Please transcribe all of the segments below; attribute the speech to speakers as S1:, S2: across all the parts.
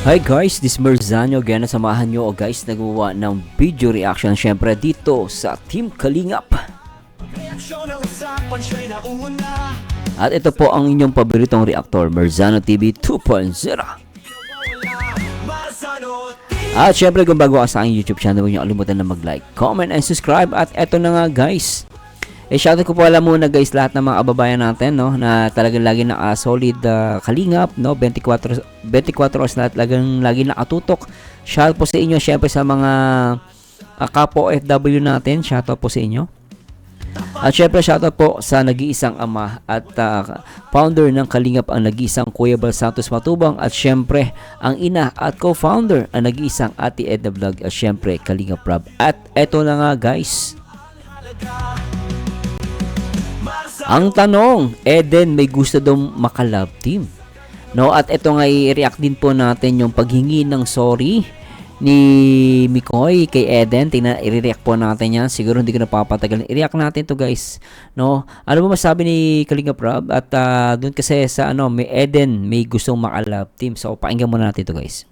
S1: Hi guys, this is Merzano again. Samahan nyo guys nagawa ng video reaction syempre dito sa Team Kalingap. At ito po ang inyong paboritong reactor, Merzano TV 2.0. At syempre kung bago ka sa aking YouTube channel, huwag nyo kalimutan na mag-like, comment, and subscribe. At eto na nga guys, shoutout ko po alam muna guys lahat ng mga kababayan natin, no, na talagang lagi na solid kalingap, no, 24 oras na talagang lagi nakatutok. Shoutout po sa inyo syempre sa mga kapwa OFW natin, shoutout po sa inyo. At syempre shoutout po sa nag-iisang ama at founder ng Kalingap, ang nag-iisang Kuya Bal Santos Matubang, at syempre ang ina at co-founder ang nag-iisang Ate Edna Vlog, at syempre Kalingap Rob. At eto na nga guys, ang tanong, Eden may gusto daw maka-love team, no? At ito nga i-react din po natin yung paghingi ng sorry ni Mikoy kay Eden. Tingnan, i-react po natin yan. Siguro hindi ko napapatagal. I-react natin to guys, no? Ano ba masabi ni Kalingap Rob? At doon kasi sa may Eden may gustong maka-love team. So pakinggan muna natin to guys.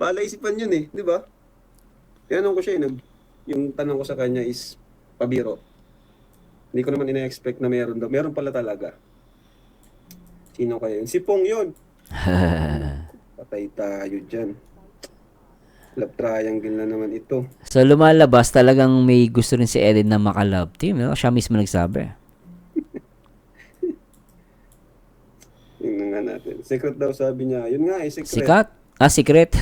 S2: Palaisipan yun di ba? Tinanong ko siya yung tanong ko sa kanya is pabiro. Hindi ko naman ina-expect na meron daw. Meron pala talaga. Sino kaya yun? Si Pong yun. Patay tayo dyan. Love triangle na naman ito.
S1: So lumalabas talagang may gusto rin si Eden na maka-love team, no? Siya mismo nagsabi.
S2: Yun nga natin. Secret daw sabi niya. Yun nga secret.
S1: Sikat? Secret.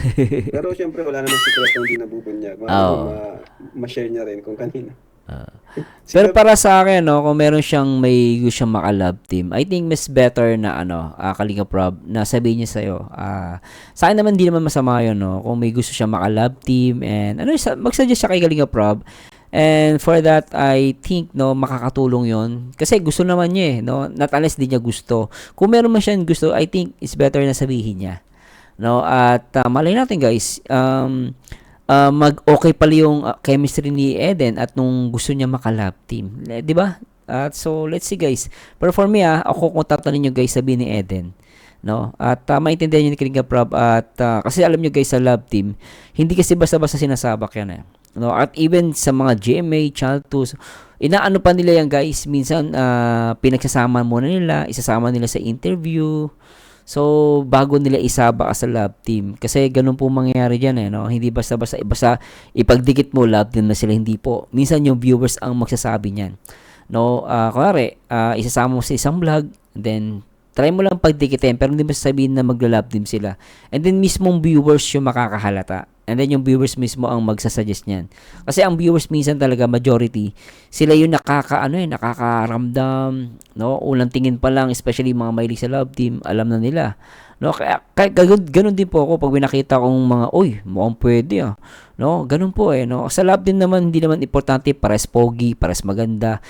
S2: Pero syempre wala namang secret kung hindi nabubunyag. Ma-share niya rin kung kanina.
S1: Pero para sa akin, no, kung meron may gusto siyang maka-love team, I think mas better na Kalingap Rob, na sabihin niya sa'yo. Sa akin naman, di naman masama yun, no? Kung may gusto siyang maka-love team, and mag-suggest siya kay Kalingap Rob. And for that, I think, no, makakatulong yon. Kasi gusto naman niya, no? Not unless di niya gusto. Kung meron man siyang gusto, I think it's better na sabihin niya, no? At malay natin, guys, mag-okay pala yung chemistry ni Eden at nung gusto niya maka-love team. Di ba? So, let's see guys. Pero for me, ako kung tatanungin nyo guys, sabihin ni Eden, no? At maintindihan nyo ni Kalingap Rob. At kasi alam nyo guys, sa love team, hindi kasi basta-basta sinasabak yan, no? At even sa mga GMA, Channel 2, inaano pa nila yan guys. Minsan, pinagsasama muna nila, isasama nila sa interview. So, bago nila isaba sa love team. Kasi ganun po mangyayari dyan, no? Hindi basta-basta ipagdikit mo love team na sila, hindi po. Minsan yung viewers ang magsasabi niyan, no? Kunwari, isasama mo sa isang vlog, then try mo lang pagdikitin, pero hindi mo sasabihin na magla-love team sila. And then mismong viewers yung makakahalata. And then yung viewers mismo ang magsasuggest niyan. Kasi ang viewers minsan talaga, majority, sila yung nakakaramdam, no? Unang tingin pa lang, especially mga mahilig sa love team, alam na nila, no? Kaya ganun din po ako pag nakita kong mga, mukhang pwede, no? Ganun po, no? Sa love team naman, hindi naman importante pares pogi, pares maganda,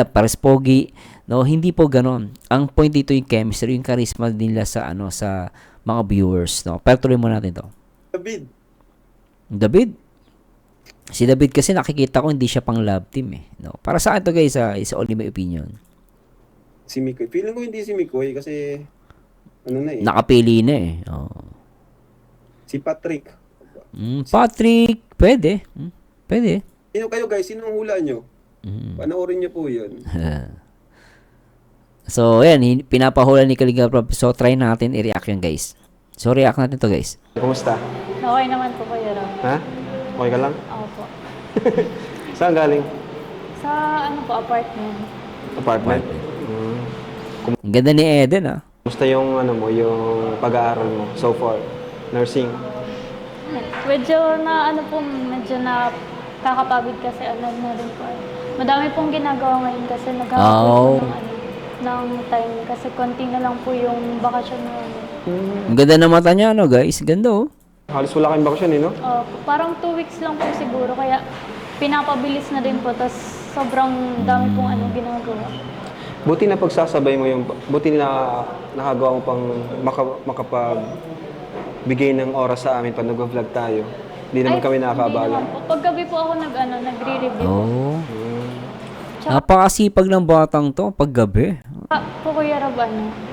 S1: pares pogi, no? Hindi po ganun. Ang point dito yung chemistry, yung charisma nila sa sa mga viewers, no? Pero tuloy mo natin to. David? Si David kasi nakikita ko hindi siya pang love team, no? Para sa akin to guys, is only my opinion.
S2: Si Mikoy. Feeling ko hindi si Mikoy kasi
S1: nakapili na
S2: Si Patrick.
S1: Patrick, pwede. Pwede.
S2: Sino kayo guys? Sino ang hula nyo? Panoorin nyo po yun.
S1: So, ayan, pinapahula ni Kalingap Rob. So, try natin i-react yun guys. So, react natin to guys.
S3: Kumusta?
S4: Okay naman po Kuya Rob.
S3: Ha? Okay ka lang?
S4: Opo.
S3: Saan galing?
S4: Sa apartment.
S3: Apartment?
S1: Ang ganda ni Eden,
S3: Kumusta yung yung pag-aaral mo so far? Nursing?
S4: Medyo medyo kakapagod kasi na rin po. Madami pong ginagawa ngayon kasi nagkakaroon ng time kasi konti na lang po yung bakasyon ngayon.
S1: Ang ganda ng mata niya, guys? Ganda,
S3: Halos wala kayong bakasyon, no?
S4: Parang 2 weeks lang po siguro, kaya pinapabilis na din po, tapos sobrang dami pong ginagawa.
S3: Buti na pagsasabay mo buti na nakagawa mo pang makapagbigay ng oras sa amin pag nag-vlog tayo. Hindi naman kami nakakabala.
S4: Paggabi po ako nagre-review.
S1: Napakasipag ng batang to, paggabi.
S4: Po Kuya Rob,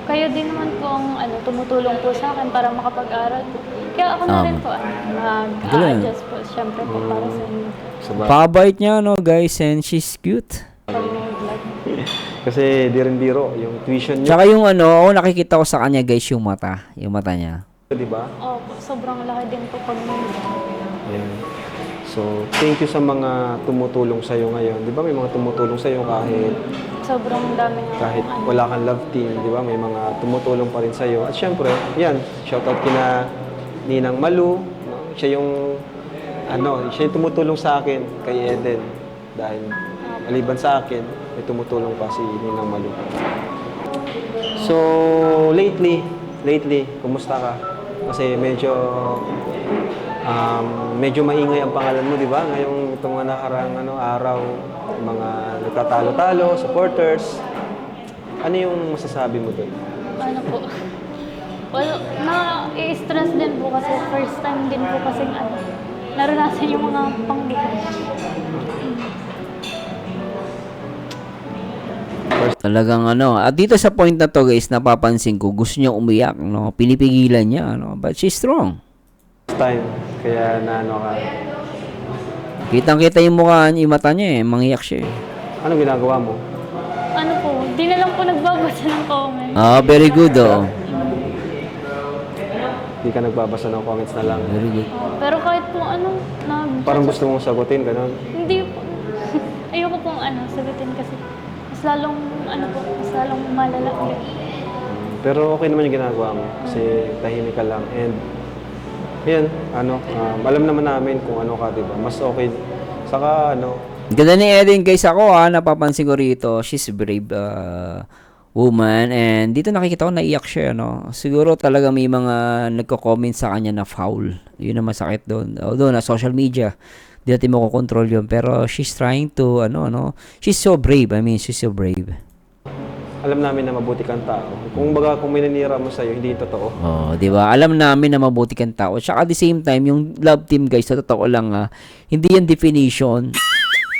S4: kayo din naman po ang tumutulong po sa akin para makapag-aral po. Kaya ako na rin po, mag-a-adjust po, syempre po, para sa inyo.
S1: Pakabait niya, no, guys, and she's cute.
S4: Pag mag-vlog.
S3: Kasi di rin biro, yung tuition niyo,
S1: Tsaka yung ano, nakikita ko sa kanya, guys, yung mata niya.
S3: di ba?
S4: Opo, sobrang laki din po pag may
S3: Ayan. So, thank you sa mga tumutulong sa'yo ngayon. Di ba may mga tumutulong sa'yo
S4: sobrang dami nga.
S3: kahit wala kang love team, di ba? May mga tumutulong pa rin sa'yo. At syempre, yan, shoutout kina Ninang Malu. No? Siya yung tumutulong sa akin kay Eden. Dahil maliban sa akin, may tumutulong pa si Ninang Malu. So, lately, kumusta ka? Kasi medyo maingay ang pangalan mo, di ba? Ngayong itong mga nakaraang araw, mga nagtatalo-talo, supporters. Ano yung masasabi mo doon?
S4: Ano po? Well, na-i-stress din po kasi first time din po kasi naranasan yung mga pangbuhay.
S1: Talagang at dito sa point na to, guys, napapansin ko, gusto niya umiyak, no? Pinipigilan niya, no? But she's strong.
S3: First time, kaya ka.
S1: Kitang-kita yung mukha, yung mata niya, mangiyak siya, eh.
S3: Anong ginagawa mo?
S4: Ano po, di na lang po nagbabasa ng comment.
S1: Very good, oh.
S3: Hindi ka nagbabasa ng comments na lang.
S1: Very good.
S4: Pero kahit po
S3: Parang gusto mong sagutin, gano'n.
S4: hindi po. Ayoko pong sagutin kasi mas lalong mas lalong malala ulit.
S3: Pero okay naman yung ginagawa mo. Kasi tahimik ka lang. And, yan, alam naman namin kung ano ka, diba? Mas okay. Saka,
S1: Ganda ni Eden, guys, ako, napapansin ko rito, she's a brave woman, and dito nakikita ko naiyak siya, no? Siguro talaga may mga nagko-comment sa kanya na foul. Yun ang masakit doon. Although, na social media, di natin makokontrol yun. Pero she's trying to, she's so brave. I mean, she's so brave.
S3: alam namin na mabuti kang tao. Kung may nanira mo sa'yo, hindi totoo.
S1: Oh, 'di ba? Alam namin na mabuti kang tao. Tsaka at the same time, yung love team, guys, sa totoo lang, hindi yan definition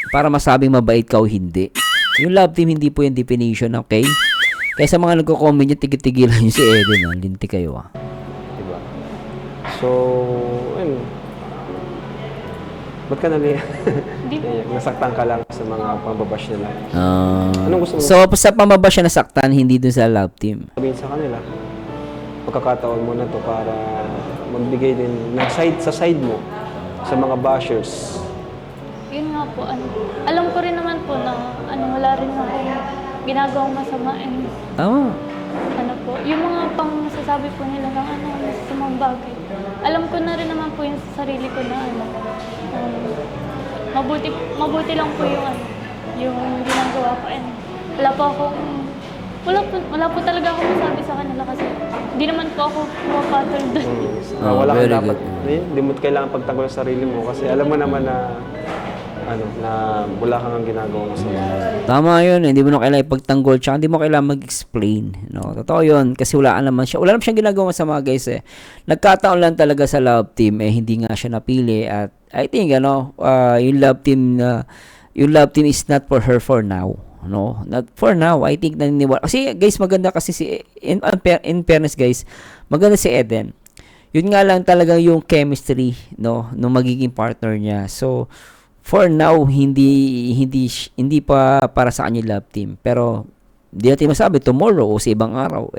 S1: para masabing mabait ka o hindi. Yung love team hindi po yung definition, okay? Kaya sa mga nagko-comment niya, tigil-tigilan yung si Eden, linti kayo,
S3: Diba? So, ayun. Ba't ka naliya? Nasaktan ka lang sa mga pambabash nila. Anong gusto mo?
S1: So, sa pamaba siya nasaktan, hindi dun sa love team.
S3: Sabihin sa kanila, pagkakataon mo na to para magbigay din ng sa side mo sa mga bashers.
S4: Yun nga po, alam ko rin naman po na wala rin ako ginagawang masama and
S1: Tama.
S4: yung mga pang nasasabi po nila ng masamang bagay. Alam ko na rin naman po yung sa sarili ko na mabuti lang po yung ginagawa ko and wala po talaga ako masabi sa kanila kasi hindi naman po ako pumapatol doon.
S3: Wala
S1: very
S3: kang dapat,
S1: good.
S3: hindi mo kailangan pagtanggol sa sarili mo kasi alam mo naman na na wala kang ginagawa masama.
S1: Tama yun, hindi mo na kailangan ipagtanggol, tsaka hindi mo kailangan mag-explain. No? Totoo yun, kasi wala naman siyang ginagawa masama, guys. Nagkataon lang talaga sa love team, hindi nga siya napili. At I think, yung love team is not for her for now. No, not for now. I think naniniwala. Kasi, guys, maganda kasi in fairness, guys, maganda si Eden. Yun nga lang talaga yung chemistry, no, nung magiging partner niya. So, for now, hindi pa para sa kanya love team. Pero, di natin masabi, tomorrow o sa ibang araw,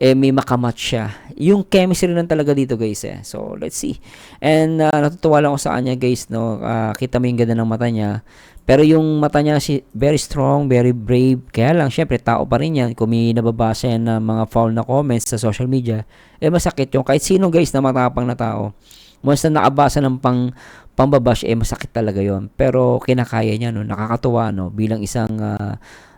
S1: may makamatch siya. Yung chemistry lang talaga dito, guys. So, let's see. And, natutuwa lang ako sa kanya, guys, no. Kita mo yung ganda ng mata niya. Pero yung mata niya, very strong, very brave. Kaya lang, syempre, tao pa rin yan. Kung may nababasa yan ng mga foul na comments sa social media, masakit yung kahit sino, guys, na matapang na tao. Once na nakabasa ng pambabash, masakit talaga yon. Pero kinakaya niya, no? Nakakatuwa, no? Bilang isang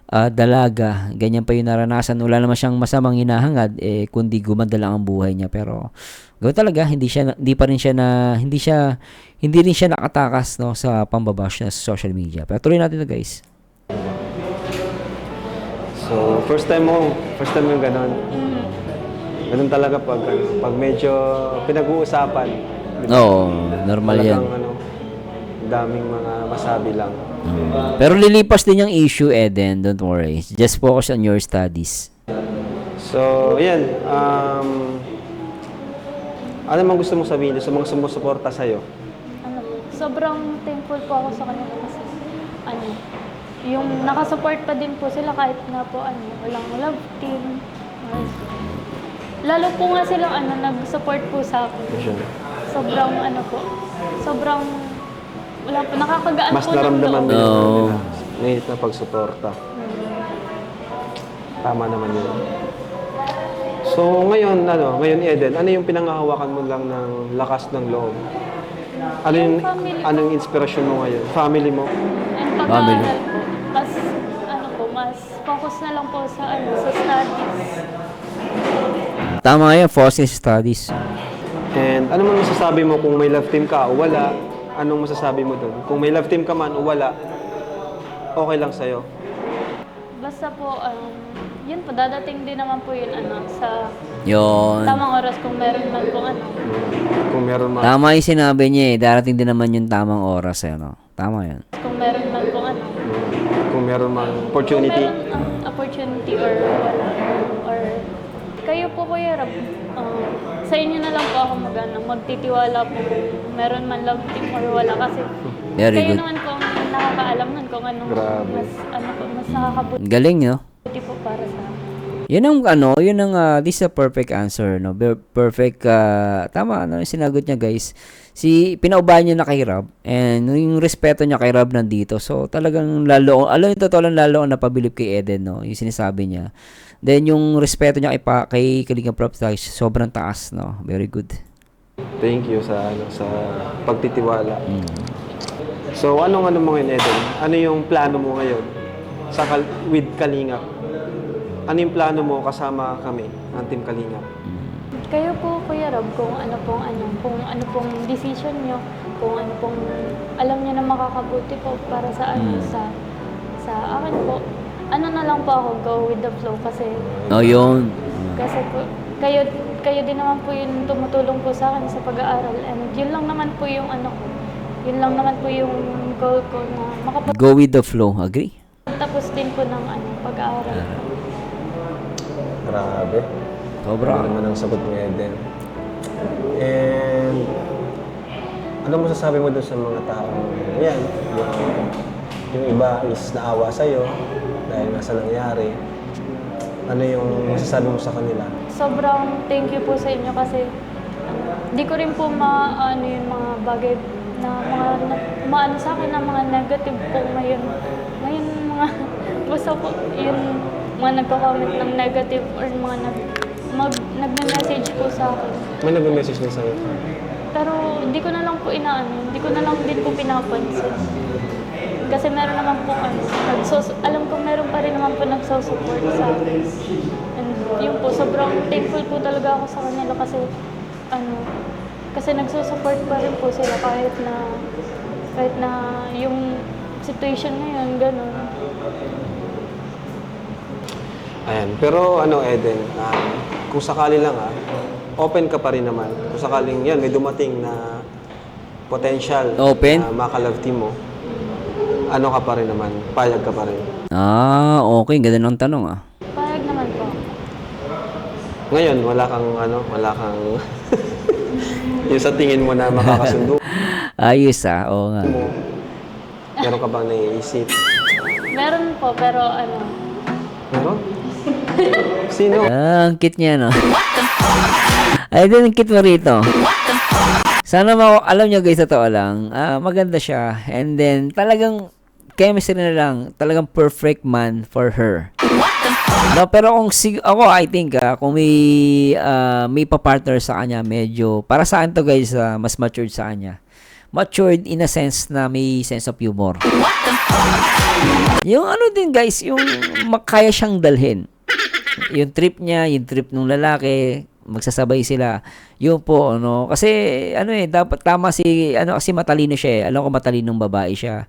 S1: dalaga, ganyan pa yung naranasan. Wala naman siyang masamang hinahangad, kundi gumanda lang ang buhay niya. Pero gawin talaga, hindi rin siya nakatakas, no, sa pambabash na sa social media. Pero tuloy natin to, guys.
S3: So, first time yung ganon. Ganun talaga pag medyo pinag-uusapan.
S1: Oo, normal yan.
S3: Daming mga masabi lang.
S1: Pero lilipas din yung issue, Eden. Don't worry. Just focus on your studies.
S3: So, ayan. Ano man gusto mong sabihin sa mga sumusuporta sa'yo?
S4: Ano, sobrang thankful po ako sa kanila kasi ano, yung nakasupport pa din po sila kahit na po walang love team. Lalo po nga silang nag-support po sa akin.
S3: Sure.
S4: Sobrang sobrang wala po, nakakagaan
S3: Mas
S4: po ng
S3: naramdaman mo
S4: loob.
S3: yun
S1: Oo.
S3: nila. Ngayon na pagsuporta. Tama naman yun. So ngayon Eden, ano yung pinanghahawakan mo lang ng lakas ng loob? Ano yung,
S4: Yung family ko.
S3: anong inspirasyon mo ngayon? Family mo?
S4: And pag-aaral po, mas focus na lang po sa sa studies.
S1: Tama yan, focus studies.
S3: And ano man masasabi mo kung may love team ka o wala? Anong masasabi mo doon? Kung may love team ka man o wala, okay lang sa'yo.
S4: Basta po, yun po, dadating din naman po yun sa
S1: Yun.
S4: tamang oras kung meron man po
S3: Kung meron man.
S1: Tama yung sinabi niya eh. Darating din naman yung tamang oras eh, no? Tama yan.
S4: kung meron man po
S3: Kung meron man
S4: kung
S3: opportunity.
S4: meron opportunity or wala, or kayo po Kuya Rab, sa inyo na lang po ako magtitiwala po kung meron man love team or wala kasi
S1: Very
S4: kayo
S1: good.
S4: naman po ang nakakaalam nun kung anong
S3: Grabe.
S4: mas nakakabuti
S1: Galing, no?
S4: po para sa akin.
S1: Yun ang this is a perfect answer, no? Perfect, tama, yung sinagot niya, guys. Pinaubahan niya na kay Rob, and yung respeto niya kay Rob nandito. So, talagang lalo, alam yung totoo lang lalo ang napabilib kay Eden, no? Yung sinasabi niya. Then, yung respeto niya kay Kalinga Prof, sobrang taas, no? Very good.
S3: Thank you sa pagtitiwala. So, ano mo ngayon, Eden? Ano yung plano mo ngayon with Kalingap? Ano yung plano mo kasama kami, ng Team Kalingap?
S4: Kayo po Kuya Rob, kung ano pong decision nyo, kung ano pong alam nyo na makakabuti po para sa sa akin po, na lang po ako, go with the flow kasi
S1: Oh, yun.
S4: po kayo din naman po yung tumutulong po sa akin sa pag-aaral, and yun lang naman po yung yun lang naman po yung goal ko na
S1: Go with the flow. Agree?
S4: makapagtapos din po ng pag-aaral.
S3: Grabe.
S1: Sobra.
S3: Ano naman ang sagot mo, Eden? And ano masasabi mo doon sa mga tao? Yan, yung iba is naawa sa'yo dahil nasa nangyari. Ano yung masasabi mo sa kanila?
S4: Sobrang thank you po sa inyo kasi di ko rin po yung mga bagay na maano sa akin na mga negative po ngayon mga basta po yung mga nagko-comment ng negative or mga nagme-message po sa akin.
S3: May nag-message na sa'yo.
S4: Pero hindi ko na lang po hindi ko na lang din po pinapansin. Kasi meron naman po alam ko meron pa rin naman po nagsusupport sa akin. And yun po, sobrang thankful po talaga ako sa kanila kasi kasi nagsusupport pa rin po sila kahit na yung situation ngayon, gano'n.
S3: Ayan. Pero Eden, kung sakali lang open ka pa rin naman. Kung sakaling yan, may dumating na potential
S1: Open?
S3: na makalove team mo, ano ka pa rin naman? Payag ka pa rin.
S1: Okay. Ganda ng tanong,
S4: Payag naman po.
S3: Ngayon, wala kang yung sa tingin mo na makakasundo
S1: Ayos, oo nga.
S3: mo. Meron ka bang naiisip?
S4: Meron po, pero
S3: Meron? Sino?
S1: Ang cute niya, no? Ay, din ang cute mo rito. Sana alam nyo guys, totoo lang, maganda siya. And then, talagang chemistry na lang. Talagang perfect man for her. No, pero ako, I think, kung may pa-partner sa kanya, medyo, para sa akin to guys, mas matured sa kanya. Matured in a sense na may sense of humor. Yung din guys, yung makaya siyang dalhin. Yung trip niya, yung trip ng lalaki, magsasabay sila. Yun po, kasi, dapat tama kasi matalino siya eh. Alam ko matalinong babae siya.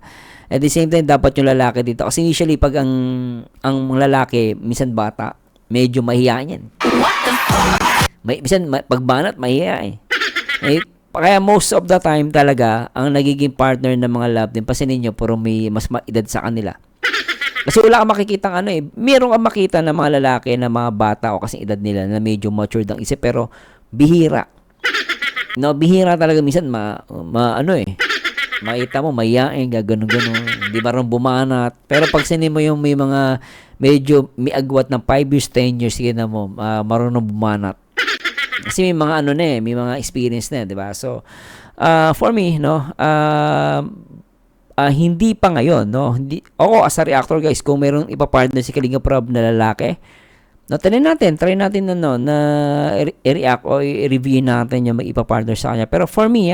S1: At the same time, dapat yung lalaki dito. Kasi usually, pag ang lalaki, minsan bata, medyo mahihain yan. Minsan, pag banat, mahiya eh. Kaya most of the time talaga, ang nagiging partner ng mga love din, pasinin nyo, puro may mas edad sa kanila. Kasi wala kang makikita meron kang makita ng mga lalaki na mga bata o kasing edad nila na medyo matured ang isip, pero bihira. No, bihira talaga minsan ano makita mo mayayain, gaganon-ganon, hindi marunong bumanat. Pero pag sinin mo yung may mga medyo may agwat ng 5 years, 10 years, sige na mo, marunong bumanat. Kasi may mga ano na may mga experience na, 'di ba? So, for me, no, hindi pa ngayon, no. Hindi ako as a reactor, guys, kung mayroong ipa-partner si Kalinga Prab na lalaki, no, try natin na i-react o i-review natin yung mag-ipa-partner sa kanya. Pero for me,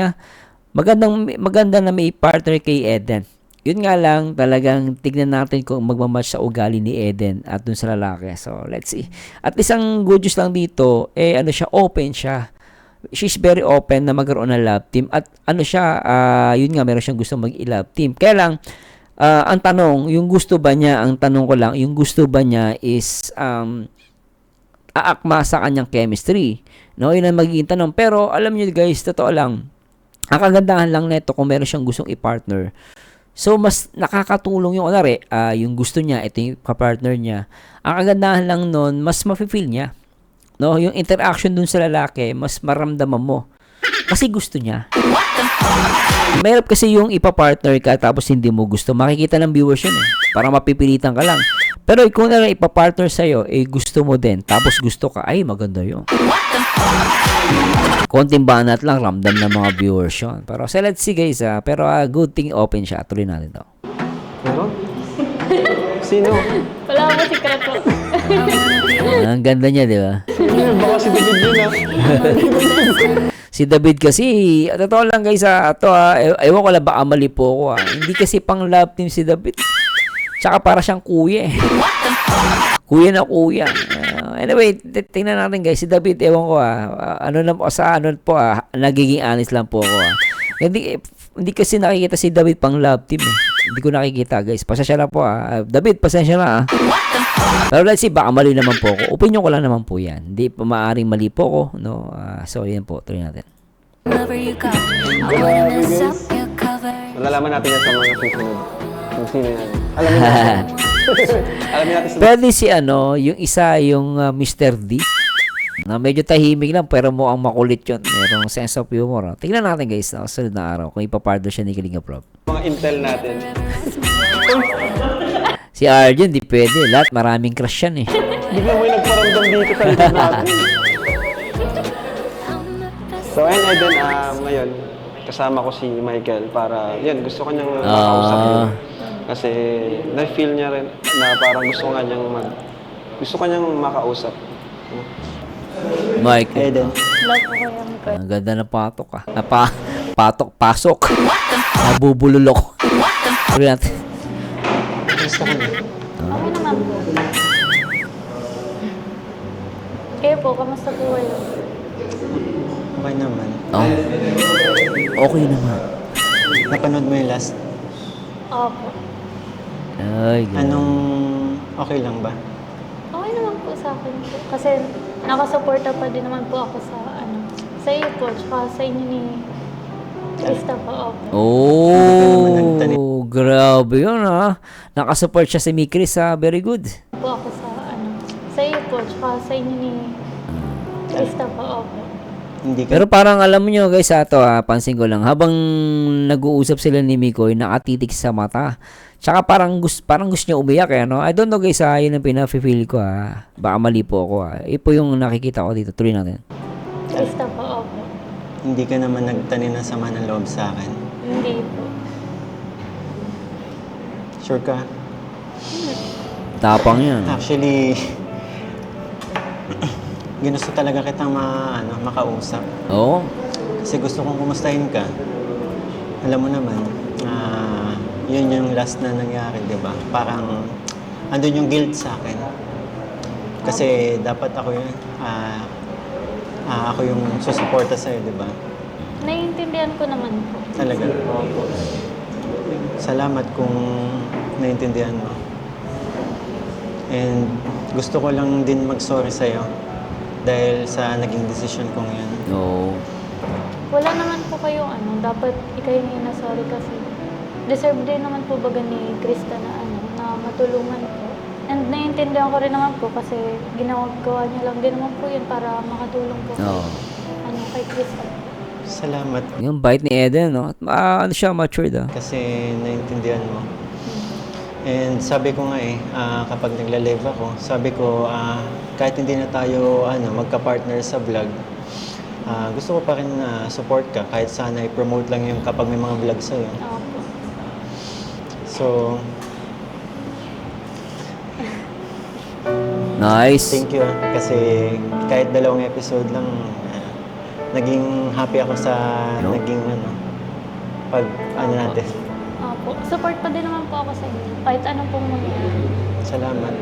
S1: maganda na may partner kay Eden. Yun nga lang, talagang tignan natin kung magmamatch sa ugali ni Eden at dun sa lalaki. So, let's see. At isang good news lang dito, ano siya, open siya. She's very open na magkaroon ng love team. At ano siya, yun nga, meron siyang gusto mag-i-love team. Kaya lang, ang tanong, yung gusto ba niya, ang tanong ko lang, yung gusto ba niya is, aakma sa kanyang chemistry. No, yun ang magiging tanong. Pero, alam niyo guys, totoo lang, ang kagandahan lang nito kung meron siyang gustong i-partner. So, mas nakakatulong yung, yung gusto niya, ito yung ka-partner niya. Ang kagandahan lang nun, mas mafe-feel niya. No, yung interaction dun sa lalaki, mas maramdaman mo. Kasi gusto niya. Mahirap kasi yung ipa-partner ka tapos hindi mo gusto. Makikita ng viewers yun Parang mapipilitan ka lang. Pero kung ipa-partner sa'yo, gusto mo din. Tapos gusto ka, ay maganda yun. Konting banat lang, ramdam ng mga viewers yun. Pero so let's see guys, pero good thing open siya. Tuloy natin to.
S3: Meron? Sino?
S4: Wala po secret po.
S1: Ang ganda niya, di ba?
S3: Baka si David yun
S1: Si David kasi, totoo lang guys, ewan ko lang baka mali po ako. Hindi kasi pang love team si David. Tsaka para siyang kuya Kuya na kuya. Anyway, tingnan natin guys, si David, ewan ko nagiging honest lang po ako Hindi kasi nakikita si David pang love team Hindi ko nakikita guys. Pasensya na po David, pasensya na Pero let's see, baka mali naman po ako. Opinion ko lang naman po yan. Hindi pa maaaring mali po ako, no? So, yan po. Tuloy natin.
S3: Malalaman natin yan sa mga susunod. Kung sino yan. Alamin natin. Alamin natin sa...
S1: Pwede si yung isa, yung Mr. D. Na medyo tahimik lang, pero mukhang makulit yun. Merong sense of humor. Tingnan natin guys, sa sunod na araw, kung ipapartner siya ni Kalinga Prab.
S3: Mga intel natin.
S1: Si Arjun, di pwede. Lahat, maraming crush yan
S3: Biglang may nagparamdam dito sa likod natin. So, ayun, Eden, ngayon, kasama ko si Michael para, yan, gusto ko niyang makausap yun. Kasi, na-feel niya rin na parang gusto ko niyang makausap.
S1: Mike.
S3: Eden.
S4: Love po kayo ko.
S1: Ang ganda na patok pasok. Nabubululok. Tuloy natin.
S4: Okay naman po. Kayo po, kamusta po kayo?
S5: Okay naman.
S1: Okay naman.
S5: Napanood mo yung last?
S4: Opo.
S1: Ay, ganun.
S5: Anong okay lang ba?
S4: Okay naman po sa akin po. Kasi nakasuporta pa din naman po ako sa iyo po, tsaka sa inyo ni Krista po. Opo.
S1: Grabe yun Nakasupport siya si Mikris Very good.
S4: Po ako sa iyo po, tsaka sa inyo ni Krista po. Opo.
S5: Hindi ka...
S1: Pero parang alam niyo guys pansin ko lang, habang nag-uusap sila ni Mikoy, nakatitig sa mata. Tsaka parang gusto niya umiyak I don't know guys yun ang pina-feel ko Baka mali po ako Ipo yung nakikita ko dito. Tuloy natin.
S4: Krista po. Opo.
S5: Hindi ka naman nagtanim ng sama ng loob sa akin.
S4: Hindi po.
S5: Sure ka?
S1: Tapang yan.
S5: Actually, ginusto talaga kitang makausap.
S1: Oo.
S5: Kasi gusto kong kumustahin ka. Alam mo naman, yun yung last na nangyari, di ba? Parang, andun yung guilt sa akin. Kasi dapat ako yung susuporta sa'yo, di ba?
S4: Naiintindihan ko naman po.
S5: Talaga. Salamat kung naiintindihan mo. And gusto ko lang din mag-sorry sa'yo dahil sa naging desisyon kong yun.
S1: Oo.
S4: Wala naman po kayong dapat ikaw yung sorry kasi deserve din naman po baga ni Krista na matulungan po. And naiintindihan ko rin naman po kasi gawa niya lang din naman po yun para makatulong po
S1: Oo.
S4: kay Krista.
S5: Salamat
S1: Yung bait ni Eden, no? At ano siya, matured, ah.
S5: kasi naintindihan mo. And sabi ko nga kapag nagla-live ako, sabi ko, kahit hindi na tayo magka-partner sa vlog, gusto ko pa rin na support ka kahit sana i-promote lang yung kapag may mga vlog sa'yo.
S4: Opo.
S5: So,
S1: Nice.
S5: thank you kasi kahit 2 episode lang, naging happy ako sa
S1: No?
S5: naging pag natin.
S4: Opo. Support pa din naman po ako sa inyo. Kahit anong pong mangyari.
S5: Salamat.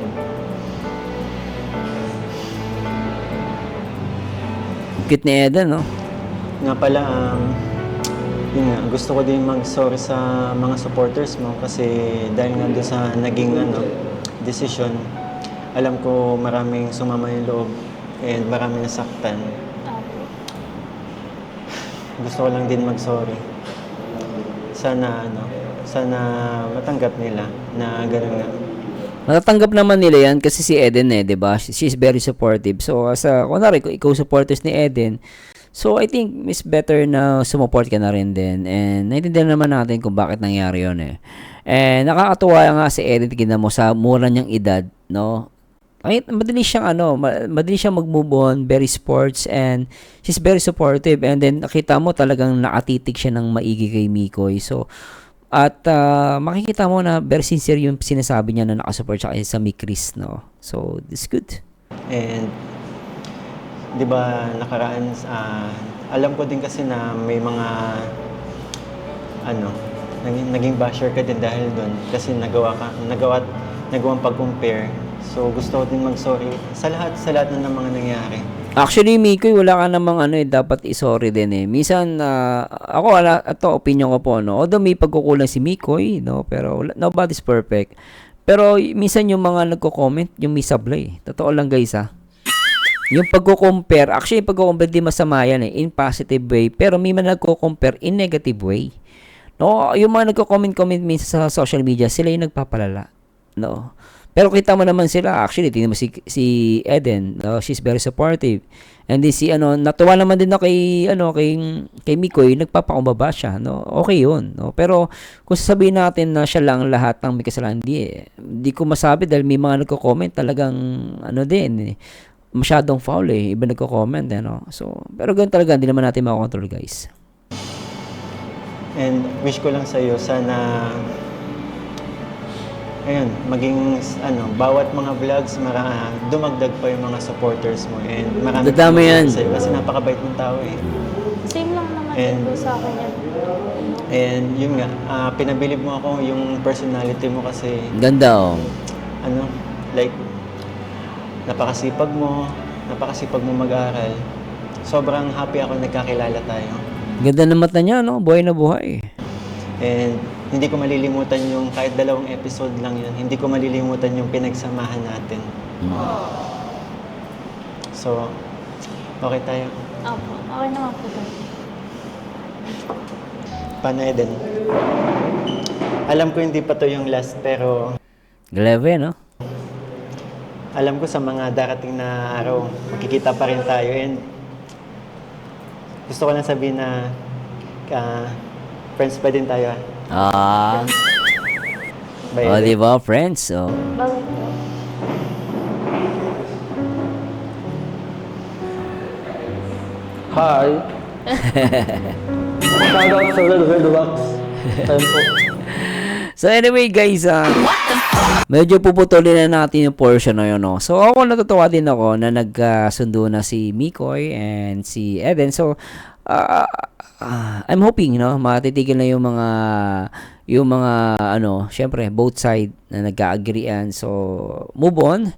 S1: Cute ni Eden, no?
S5: Nga pala, yun nga, gusto ko din mag-sorry sa mga supporters mo kasi dahil nga doon sa naging decision, alam ko maraming sumama yung loob and maraming nasaktan.
S4: Opo.
S5: Gusto ko lang din mag-sorry. Sana matanggap nila na gano'n nga.
S1: Natatanggap naman nila yan kasi si Eden di ba? She's very supportive. So, kunwari, kung ikaw supporters ni Eden, so I think it's better na sumupport ka na rin din. And naiintindihan naman natin kung bakit nangyari yun And nakakatuwa nga si Eden, tignan mo sa mura niyang edad, no? Ay, madali siyang mag-move on, very sports, and she's very supportive. And then, nakita mo talagang nakatitig siya ng maigi kay Mikoy. So, at makikita mo na very sincere yung sinasabi niya na nakasupport siya sa Mikris, no? So, this good.
S5: And, di ba, nakaraan, alam ko din kasi na may mga, naging basher ka din dahil doon kasi nagawang pag-compare. So, gusto ko din mag-sorry sa lahat na ng mga nangyari.
S1: Actually, Mikoy, wala ka namang dapat i-sorry din Minsan, ito, opinion ko po, no? Although may pagkukulang si Mikoy, no? Pero nobody's perfect. Pero minsan yung mga nagko-comment, yung may sablay. Totoo lang, guys, Yung pagko-compare, actually, yung pagko-compare di masama yan in positive way. Pero may mga nagko-compare in negative way. No? Yung mga nagko-comment minsan sa social media, sila yung nagpapalala. No? Pero kita mo naman sila, actually, tingnan mo si Eden, no? She's very supportive. And then natuwa naman din ako kay Mikoy, nagpapakumbaba siya, no? Okay 'yun, no? Pero kung sasabihin natin na siya lang lahat ng may kasalanan, hindi ko masabi dahil may mga nagko-comment talagang masyadong foul iba nagko-comment no? So, pero ganun talaga, hindi naman natin makakontrol, guys.
S5: And wish ko lang sa iyo sana maging bawat mga vlogs dumagdag pa yung mga supporters mo and marami
S1: Dadami yan.
S5: sa'yo kasi napakabait mong tao
S4: Same lang naman din po sa akin yan.
S5: And yun nga, pinabilib mo ako yung personality mo kasi
S1: Ganda,
S5: like napakasipag mo mag-aral. Sobrang happy ako nagkakilala tayo.
S1: Ganda ng mata niya, no? Buhay na buhay.
S5: And hindi ko malilimutan yung kahit 2 episode lang yun, hindi ko malilimutan yung pinagsamahan natin. So, okay tayo.
S4: Opo. Okay naman po tayo.
S5: Paano, Eden? Alam ko hindi pa to yung last, pero
S1: Glebe, no?
S5: alam ko sa mga darating na araw, makikita pa rin tayo. And gusto ko lang sabihin na friends pa din tayo. Bye, Eden.
S1: Di ba, friends?
S4: Bakit po?
S3: Hi! Shout out sa Red Rocks. Ayun po.
S1: So anyway, guys, medyo puputulin na natin yung portion na yun, no? So ako, natutuwa din ako na nagkasundo na si Mikoy and si Eden. So I'm hoping, no, matitigil na yung mga syempre both side na nagka-agreean. So move on.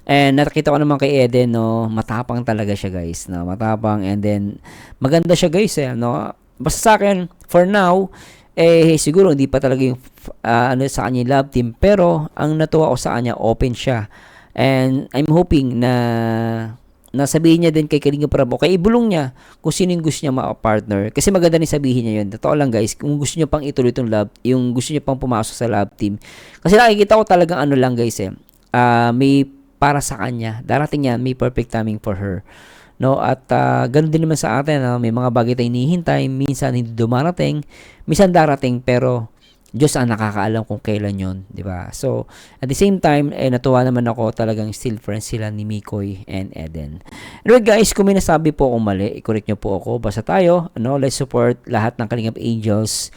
S1: And nakita ko naman kay Eden, no, matapang talaga siya, guys, no, matapang, and then maganda siya, guys, no. Basta sa akin for now, siguro hindi pa talaga yung sa kanya yung love team, pero ang natuwa ko sa kanya, open siya. And I'm hoping na sabihin niya din kay Kalinga Prab o kay ibulong niya kung sino yung gusto niya ma-partner. Kasi maganda rin sabihin niya yun. Totoo lang, guys, kung gusto niya pang ituloy itong yung gusto niya pang pumasok sa love team. Kasi nakikita ko talagang lang, guys, may para sa kanya. Darating yan, may perfect timing for her. no? At ganun din naman sa atin, may mga bagay tayong hinihintay, minsan hindi dumarating, minsan darating, pero Diyos ang nakakaalam kung kailan yon, di ba? So, at the same time, natuwa naman ako, talagang still friends sila ni Mikoy and Eden. Anyway guys, kung may nasabi po akong mali, i-correct nyo po ako. Basta tayo, no, let's support lahat ng Kalingap Angels,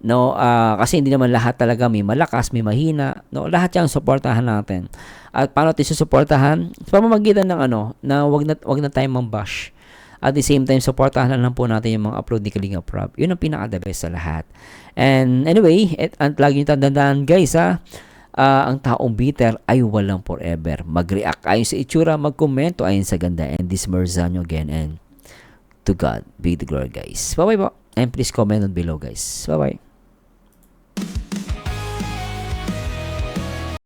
S1: no, kasi hindi naman lahat talaga may malakas, may mahina, no, lahat yan suportahan natin. At paano tayo susuportahan? Sa pamamagitan ng na wag na tayong mambash. At the same time, supportahan na lang po natin yung mga upload ni Kalingap Rob. Yun ang pinaka-the best sa lahat. And anyway, at lagi nyo tandaan guys ang taong bitter ay walang forever. Mag-react ayon sa itsura, mag-komento ayon sa ganda. And this Merzano again, and to God be the glory guys. Bye-bye po. And please comment on below guys. Bye-bye.